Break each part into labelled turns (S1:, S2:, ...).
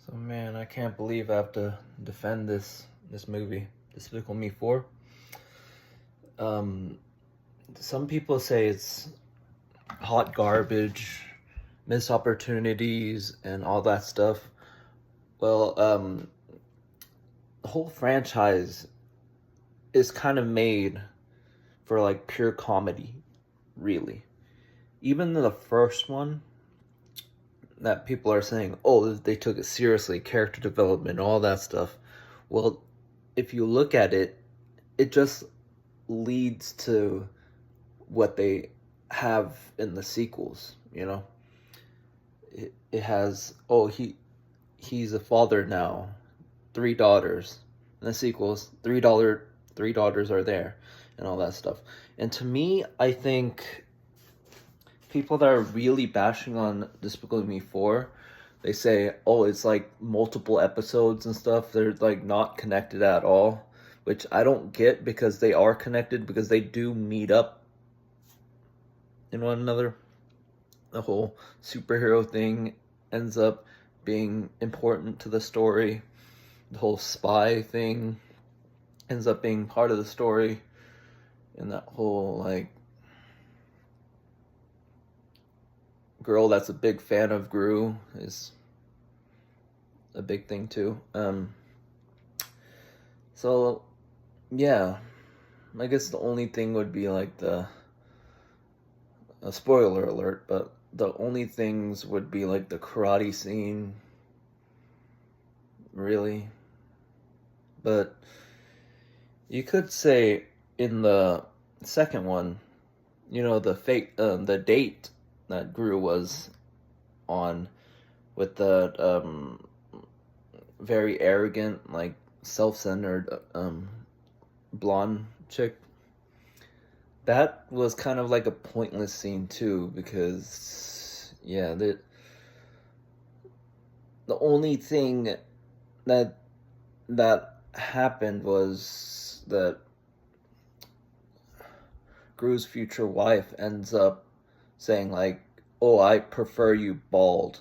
S1: So man, I can't believe I have to defend this movie, Despicable Me 4. Um, some people say it's hot garbage, missed opportunities, and all that stuff. Well, the whole franchise is kind of made for like pure comedy, really. Even the first one, that people are saying, oh, they took it seriously, character development, all that stuff. Well, if you look at it, it just leads to what they have in the sequels. It has, oh, he's a father now, three daughters. In the sequels, three daughters are there, and all that stuff. And to me, I think people that are really bashing on Despicable Me 4, they say, oh, it's like multiple episodes and stuff. They're like not connected at all, which I don't get, because they are connected, because they do meet up in one another. The whole superhero thing ends up being important to the story. The whole spy thing ends up being part of the story. And that whole, like, girl that's a big fan of Gru is a big thing too. So yeah, I guess the only thing would be like a spoiler alert, but the only things would be like the karate scene, really. But you could say in the second one, the date that Gru was on with the very arrogant, like self-centered blonde chick. That was kind of like a pointless scene too, because yeah, the only thing that happened was that Gru's future wife ends up saying like, "Oh, I prefer you bald,"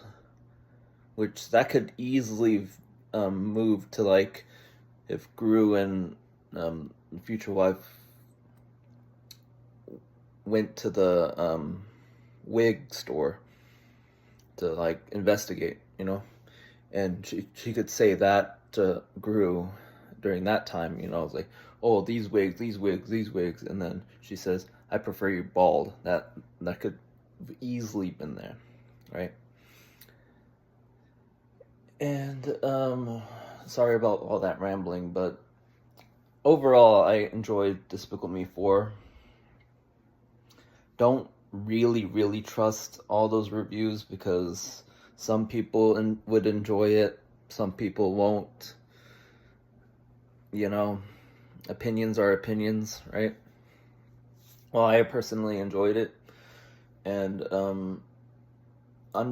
S1: which that could easily move to like if Gru and future wife went to the wig store to like investigate, and she could say that to Gru during that time, like, oh, these wigs, these wigs, these wigs, and then she says, "I prefer you bald." That could have easily been there, right? And sorry about all that rambling, but overall, I enjoyed Despicable Me 4. Don't really trust all those reviews, because some people would enjoy it, some people won't. Opinions are opinions, right? Well, I personally enjoyed it, and I'm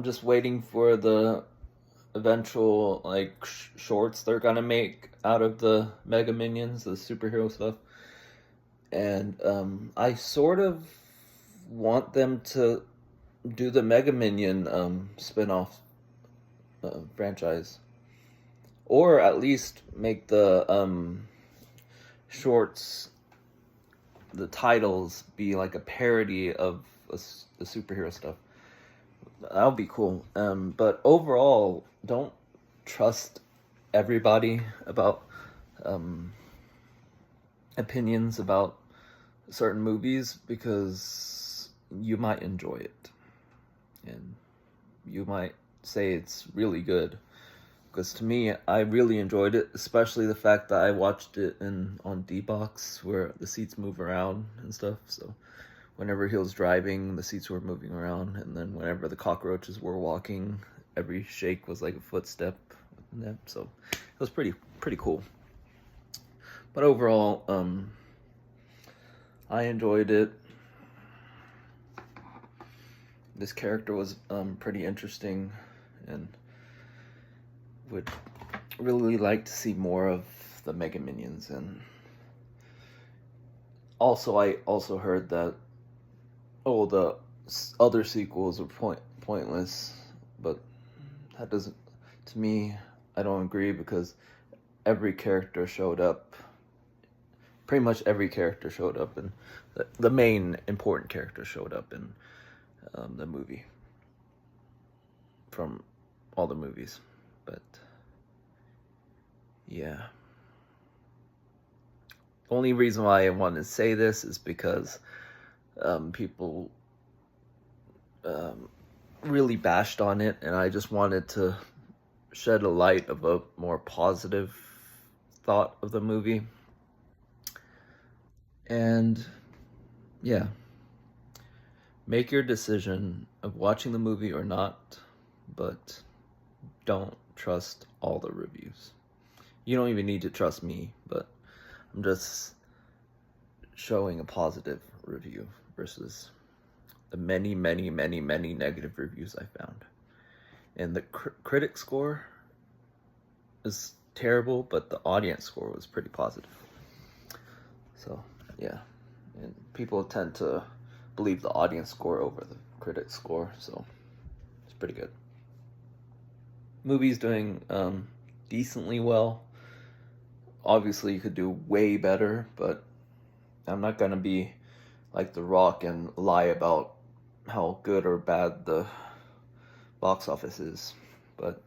S1: just waiting for the eventual like shorts they're gonna make out of the Mega Minions, the superhero stuff. And I sort of want them to do the Mega Minion spin-off franchise, or at least make the shorts, the titles, be like a parody of the superhero stuff. That would be cool. But overall, don't trust everybody about opinions about certain movies, because you might enjoy it and you might say it's really good. Because to me, I really enjoyed it, especially the fact that I watched it on D-Box, where the seats move around and stuff. So whenever he was driving, the seats were moving around, and then whenever the cockroaches were walking, every shake was like a footstep. So it was pretty cool. But overall, I enjoyed it. This character was pretty interesting, and would really like to see more of the Mega Minions. And also, I also heard that, oh, the other sequels are pointless, but that doesn't, to me, I don't agree because every character showed up. Pretty much every character showed up, and the main important character showed up in the movie from all the movies. But yeah, only reason why I wanted to say this is because people really bashed on it, and I just wanted to shed a light of a more positive thought of the movie. And yeah, make your decision of watching the movie or not, but don't trust all the reviews. You don't even need to trust me, but I'm just showing a positive review versus the many, many, many, many negative reviews I found. And the critic score is terrible, but the audience score was pretty positive. So, yeah. And people tend to believe the audience score over the critic score, so it's pretty good. Movie's doing decently well. Obviously, you could do way better, but I'm not gonna be like The Rock and lie about how good or bad the box office is. But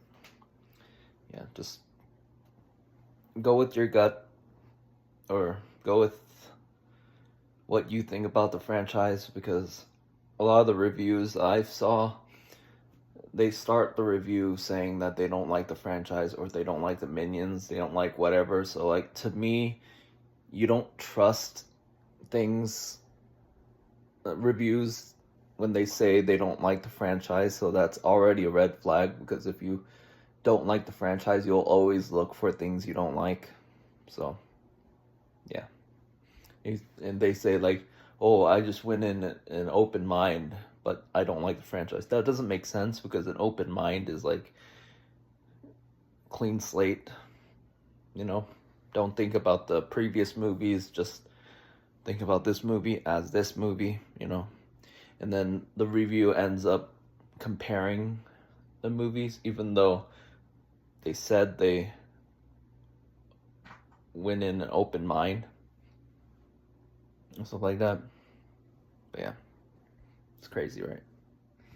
S1: yeah, just go with your gut, or go with what you think about the franchise, because a lot of the reviews I saw, they start the review saying that they don't like the franchise, or they don't like the Minions, they don't like whatever. So like, to me, you don't trust things, reviews, when they say they don't like the franchise. So that's already a red flag, because if you don't like the franchise, you'll always look for things you don't like. So yeah. And they say like, oh, I just went in an open mind, but I don't like the franchise. That doesn't make sense, because an open mind is like clean slate. You know, don't think about the previous movies, just think about this movie as this movie, you know. And then the review ends up comparing the movies, even though they said they went in an open mind and stuff like that. But yeah, it's crazy, right?